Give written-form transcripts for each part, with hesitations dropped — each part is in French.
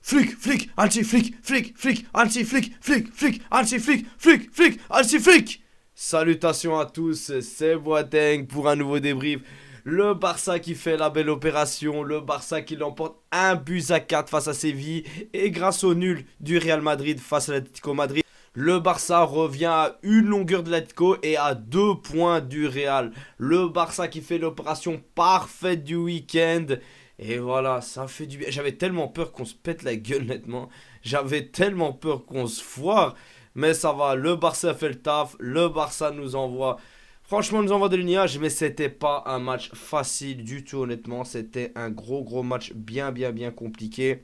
flic, anti-flic, flic, anti-flic, flic, anti-flic. Salutations à tous, c'est Boateng pour un nouveau débrief. Le Barça qui fait la belle opération, le Barça qui l'emporte 1-4 face à Séville et grâce au nul du Real Madrid face à l'Atlético Madrid. Le Barça revient à une longueur de l'Atlético et à 2 points du Real. Le Barça qui fait l'opération parfaite du week-end. Et voilà, ça fait du bien. J'avais tellement peur qu'on se pète la gueule, honnêtement. J'avais tellement peur qu'on se foire. Mais ça va, le Barça fait le taf. Le Barça nous envoie. Franchement, nous envoie de l'uniage. Mais c'était pas un match facile du tout, honnêtement. C'était un gros match bien compliqué.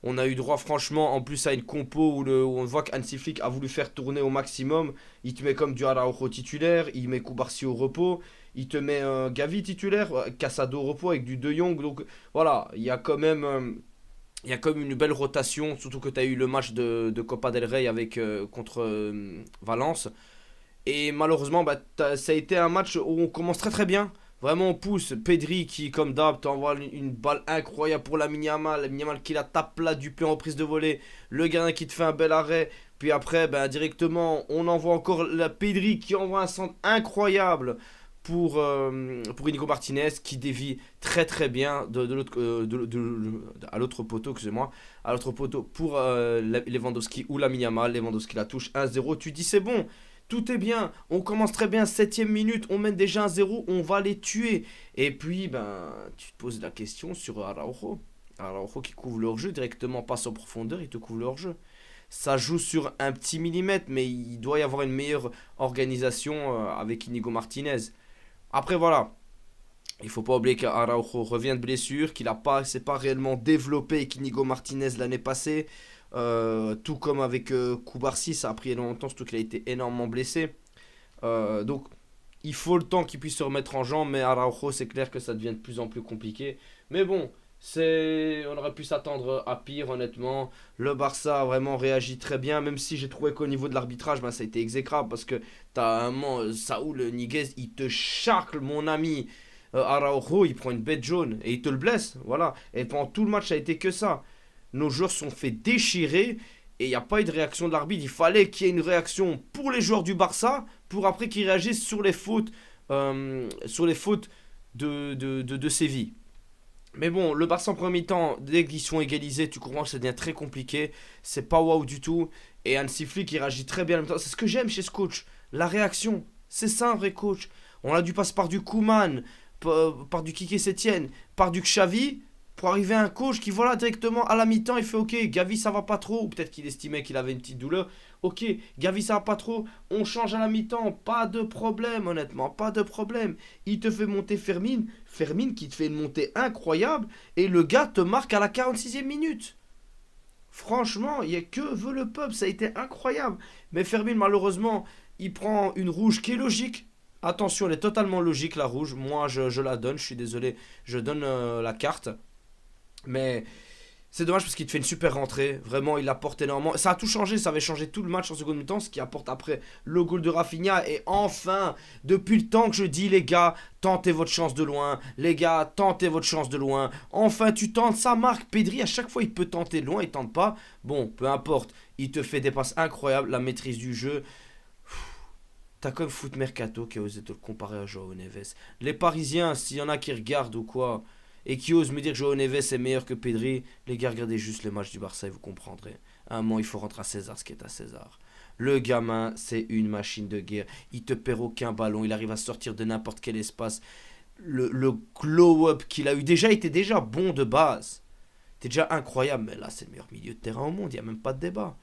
On a eu droit franchement en plus à une compo où on voit qu'Hansi Flick a voulu faire tourner au maximum. Il te met comme du Araujo titulaire, il met Koubarsi au repos, il te met Gavi titulaire, Casado au repos avec du De Jong. Donc voilà, il y a quand même une belle rotation, surtout que tu as eu le match de Copa del Rey contre Valence. Et malheureusement, ça a été un match où on commence très bien. Vraiment, on pousse. Pedri qui, comme d'hab, t'envoie une balle incroyable pour Lamine Yamal. Lamine Yamal qui la tape là du pied en prise de volée. Le gardien qui te fait un bel arrêt. Puis après, directement, on envoie encore la Pedri qui envoie un centre incroyable pour Inigo Martinez qui dévie très bien à l'autre poteau, excusez-moi, à l'autre poteau pour Lewandowski ou Lamine Yamal. Lewandowski la touche 1-0. Tu dis c'est bon. Tout est bien, on commence très bien, 7ème minute, on mène déjà 1-0, on va les tuer. Et puis, tu te poses la question sur Araujo. Araujo qui couvre le hors-jeu, directement passe en profondeur, il te couvre le hors-jeu. Ça joue sur un petit millimètre, mais il doit y avoir une meilleure organisation avec Inigo Martinez. Après, voilà, il faut pas oublier qu'Araujo revient de blessure, qu'il s'est pas réellement développé avec Inigo Martinez l'année passée. Tout comme avec Koubarsi, ça a pris longtemps, surtout qu'il a été énormément blessé. Donc il faut le temps qu'il puisse se remettre en jambes, mais Araujo, c'est clair que ça devient de plus en plus compliqué. Mais bon, on aurait pu s'attendre à pire, honnêtement. Le Barça a vraiment réagi très bien, même si j'ai trouvé qu'au niveau de l'arbitrage, ça a été exécrable, parce que t'as un moment, Saúl Ñíguez, il te charcle, mon ami. Araujo, il prend une bête jaune et il te le blesse, voilà. Et pendant tout le match, ça a été que ça. Nos joueurs se sont fait déchirer et il n'y a pas eu de réaction de l'arbitre. Il fallait qu'il y ait une réaction pour les joueurs du Barça pour après qu'ils réagissent sur les fautes, de Séville. Mais bon, le Barça en premier temps, dès qu'ils sont égalisés, tu comprends que ça devient très compliqué. C'est pas waouh du tout. Et Hansi Flick, il réagit très bien en même temps. C'est ce que j'aime chez ce coach. La réaction. C'est ça un vrai coach. On a dû passer par du Koeman, par du Quique Sétienne, par du Xavi, pour arriver à un coach qui, voilà, directement à la mi-temps, il fait ok, Gavi ça va pas trop, ou peut-être qu'il estimait qu'il avait une petite douleur. Ok, Gavi ça va pas trop, on change à la mi-temps, pas de problème, honnêtement, pas de problème. Il te fait monter Fermin qui te fait une montée incroyable, et le gars te marque à la 46e minute. Franchement, il y a que veut le peuple, ça a été incroyable. Mais Fermin, malheureusement, il prend une rouge qui est logique. Attention, elle est totalement logique, la rouge. Moi, je la donne, je suis désolé, je donne la carte. Mais c'est dommage parce qu'il te fait une super rentrée. Vraiment, il apporte énormément. Ça a tout changé. Ça avait changé tout le match en seconde mi-temps. Ce qui apporte après le goal de Rafinha. Et enfin, depuis le temps que je dis, les gars, tentez votre chance de loin. Les gars, tentez votre chance de loin. Enfin, tu tentes. Ça marque. Pedri, à chaque fois, il peut tenter de loin. Il tente pas. Bon, peu importe. Il te fait des passes incroyables. La maîtrise du jeu. T'as comme Foot Mercato qui a osé te le comparer à Joao Neves. Les Parisiens, s'il y en a qui regardent ou quoi, et qui osent me dire que Joao Neves est meilleur que Pedri, les gars, regardez juste les matchs du Barça et vous comprendrez. À un moment, il faut rendre à César ce qui est à César. Le gamin, c'est une machine de guerre. Il te perd aucun ballon. Il arrive à sortir de n'importe quel espace. Le glow-up qu'il a eu était déjà bon de base. C'était déjà incroyable. Mais là, c'est le meilleur milieu de terrain au monde. Il n'y a même pas de débat.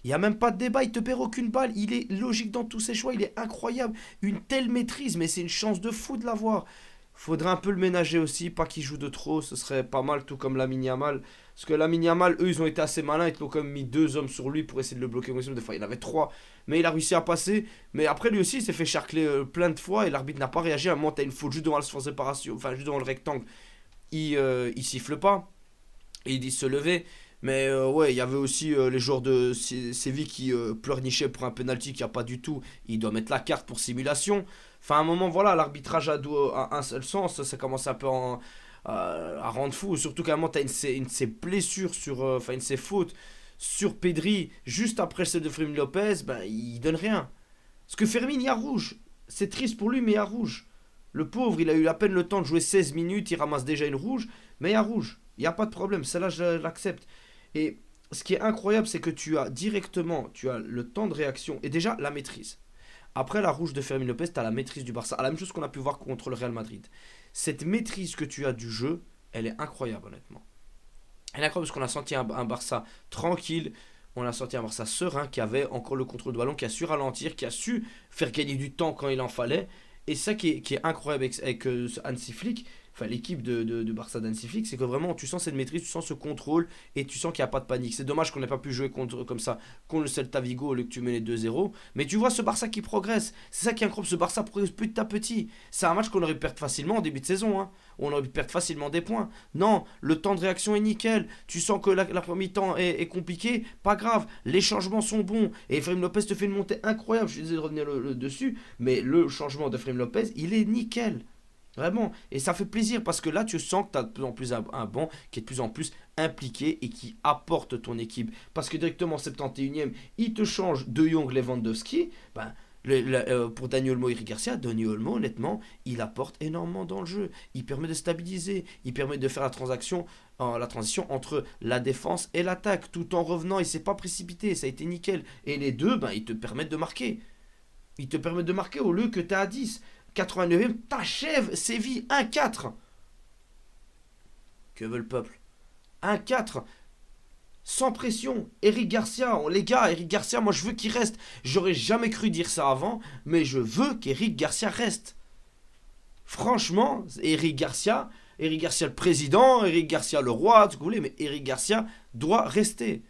Il n'y a même pas de débat, il te perd aucune balle, il est logique dans tous ses choix, il est incroyable. Une telle maîtrise, mais c'est une chance de fou de l'avoir. Faudrait un peu le ménager aussi, pas qu'il joue de trop, ce serait pas mal, tout comme Lamine Yamal. Parce que Lamine Yamal, eux, ils ont été assez malins, ils ont quand même mis 2 hommes sur lui pour essayer de le bloquer au maximum. Des fois, il y en avait 3, mais il a réussi à passer. Mais après, lui aussi, il s'est fait charcler plein de fois et l'arbitre n'a pas réagi. À un moment, t'as une faute juste devant la surface de séparation, enfin, juste devant le rectangle. Il siffle pas, et il dit se lever. Mais ouais, il y avait aussi les joueurs de Séville qui pleurnichaient pour un penalty qu'il n'y a pas du tout. Il doit mettre la carte pour simulation. Enfin, à un moment, voilà, l'arbitrage a un seul sens. Ça commence un peu à rendre fou. Surtout qu'à un moment, tu as une de ses blessures sur. Enfin, une de ses fautes sur Pedri, juste après celle de Fermin Lopez, ben, il donne rien. Parce que Fermin, il y a rouge. C'est triste pour lui, mais il y a rouge. Le pauvre, il a eu à peine le temps de jouer 16 minutes, il ramasse déjà une rouge, mais il y a rouge. Il n'y a pas de problème, celle-là, je l'accepte. Et ce qui est incroyable, c'est que tu as directement, tu as le temps de réaction et déjà la maîtrise. Après la rouge de Fermin Lopez, tu as la maîtrise du Barça. La même chose qu'on a pu voir contre le Real Madrid. Cette maîtrise que tu as du jeu, elle est incroyable, honnêtement. Elle est incroyable parce qu'on a senti un Barça tranquille, on a senti un Barça serein qui avait encore le contrôle de ballon, qui a su ralentir, qui a su faire gagner du temps quand il en fallait. Et ça qui est incroyable avec Hansi Flick, enfin l'équipe de Barça d'Hansi Flick, c'est que vraiment tu sens cette maîtrise, tu sens ce contrôle et tu sens qu'il n'y a pas de panique. C'est dommage qu'on n'ait pas pu jouer comme ça contre le Celta Vigo au lieu que tu menais 2-0. Mais tu vois ce Barça qui progresse. C'est ça qui est incroyable, ce Barça progresse petit à petit. C'est un match qu'on aurait pu perdre facilement en début de saison. Hein. On aurait pu perdre facilement des points. Non, le temps de réaction est nickel. Tu sens que la première mi-temps est compliquée. Pas grave, les changements sont bons. Et Efraim Lopez te fait une montée incroyable. Je suis désolé de revenir dessus. Mais le changement d'Efraim Lopez, il est nickel. Vraiment. Et ça fait plaisir parce que là, tu sens que tu as de plus en plus un banc qui est de plus en plus impliqué et qui apporte ton équipe. Parce que directement, 71e, il te change De Jong, Lewandowski. Ben, pour Dani Olmo et Eric Garcia, Dani Olmo, honnêtement, il apporte énormément dans le jeu. Il permet de stabiliser, il permet de faire la transition entre la défense et l'attaque, tout en revenant. Il ne s'est pas précipité, ça a été nickel. Et les deux, ben, ils te permettent de marquer. Ils te permettent de marquer au lieu que tu es à 10. 89e, t'achèves Séville 1-4. Que veut le peuple? 1-4. Sans pression. Eric Garcia, les gars, Eric Garcia, moi je veux qu'il reste. J'aurais jamais cru dire ça avant, mais je veux qu'Eric Garcia reste. Franchement, Eric Garcia le président, Eric Garcia le roi, tout ce que vous voulez, mais Eric Garcia doit rester.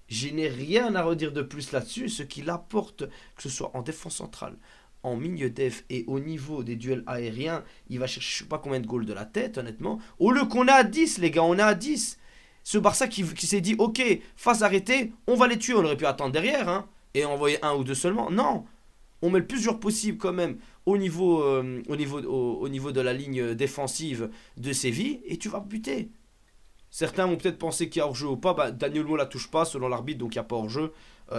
Je n'ai rien à redire de plus là-dessus. Ce qu'il apporte, que ce soit en défense centrale, en milieu def et au niveau des duels aériens, il va chercher je sais pas combien de goals de la tête, honnêtement. Au lieu qu'on a à 10, les gars, on a à 10. Ce Barça qui s'est dit, ok, phase arrêtée, on va les tuer. On aurait pu attendre derrière, hein, et envoyer un ou deux seulement. Non, on met le plus de joueurs possible quand même au niveau de la ligne défensive de Séville, et tu vas buter. Certains vont peut-être penser qu'il y a hors-jeu ou pas. Bah, Daniel Olmo la touche pas selon l'arbitre, donc il n'y a pas hors-jeu.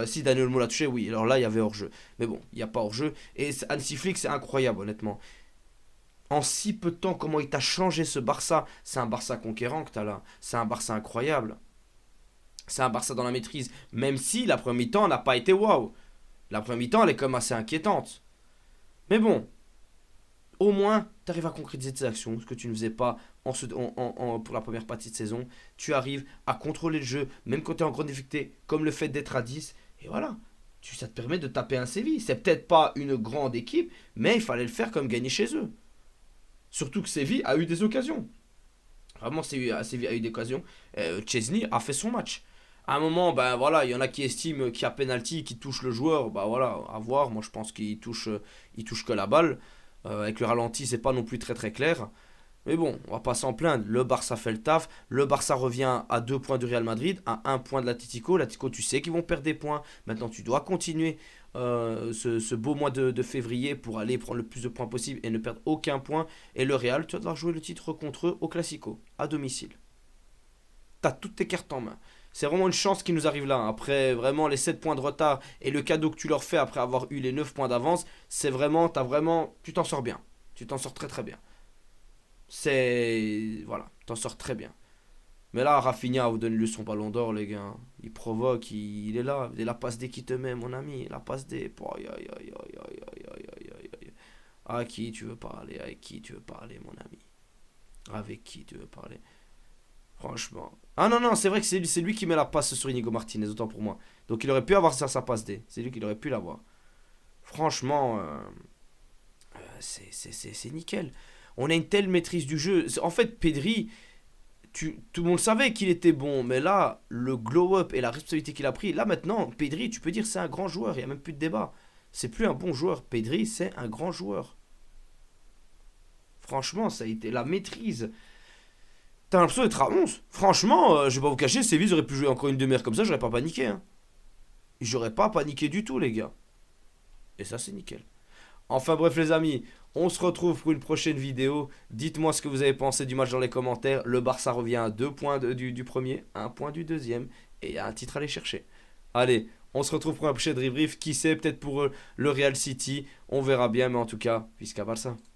Si Daniel Olmo l'a touché, oui, alors là il y avait hors-jeu. Mais bon, il n'y a pas hors-jeu. Et Hansi Flick, c'est incroyable, honnêtement. En si peu de temps, comment il t'a changé ce Barça? C'est un Barça conquérant que tu as là. C'est un Barça incroyable. C'est un Barça dans la maîtrise. Même si la première mi-temps n'a pas été waouh. La première mi-temps, elle est quand même assez inquiétante. Mais bon, au moins, tu arrives à concrétiser tes actions, ce que tu ne faisais pas pour la première partie de saison. Tu arrives à contrôler le jeu, même quand tu es en grande difficulté, comme le fait d'être à 10. Et voilà, ça te permet de taper un Séville. C'est peut-être pas une grande équipe, mais il fallait le faire comme gagner chez eux. Surtout que Séville a eu des occasions. Vraiment, Séville a eu des occasions. Chesney a fait son match. À un moment, ben voilà, il y en a qui estiment qu'il y a penalty, qui touche le joueur. Ben voilà, à voir. Moi, je pense il touche que la balle. Avec le ralenti, c'est pas non plus très très clair. Mais bon, on va pas s'en plaindre. Le Barça fait le taf. Le Barça revient à 2 points du Real Madrid, à 1 point de l'Atlético. L'Atlético, tu sais qu'ils vont perdre des points. Maintenant, tu dois continuer ce beau mois de février pour aller prendre le plus de points possible et ne perdre aucun point. Et le Real, tu vas devoir jouer le titre contre eux au Classico, à domicile. T'as toutes tes cartes en main. C'est vraiment une chance qui nous arrive là. Après vraiment les 7 points de retard et le cadeau que tu leur fais après avoir eu les 9 points d'avance, c'est vraiment, tu t'en sors bien. Tu t'en sors très très bien. Voilà, tu t'en sors très bien. Mais là, Rafinha vous donne lui son ballon d'or, les gars. Il provoque, il est là. Et la passe D qui te met, mon ami. La passe D. Aïe, aïe, aïe, aïe, aïe, aïe, aïe, aïe, aïe. À qui tu veux parler? Avec qui tu veux parler, mon ami? Avec qui tu veux parler? Franchement. Ah non, non, c'est vrai que c'est lui qui met la passe sur Inigo Martinez, autant pour moi. Donc il aurait pu avoir ça, sa passe D. C'est lui qui aurait pu l'avoir. Franchement, c'est nickel. On a une telle maîtrise du jeu. En fait, Pedri, tout le monde savait qu'il était bon. Mais là, le glow-up et la responsabilité qu'il a pris. Là maintenant, Pedri, tu peux dire c'est un grand joueur. Il n'y a même plus de débat. C'est plus un bon joueur. Pedri, c'est un grand joueur. Franchement, ça a été la maîtrise. T'as l'impression d'être à 11. Franchement, je vais pas vous cacher, Séville aurait pu jouer encore une demi-heure comme ça, j'aurais pas paniqué. Hein. J'aurais pas paniqué du tout, les gars. Et ça, c'est nickel. Enfin bref, les amis, On se retrouve pour une prochaine vidéo. Dites-moi ce que vous avez pensé du match dans les commentaires. Le Barça revient à 2 points du premier, un point du deuxième. Et il y a un titre à aller chercher. Allez, on se retrouve pour un prochain débrief. Qui sait, peut-être pour le Real City. On verra bien, mais en tout cas, Visca Barça.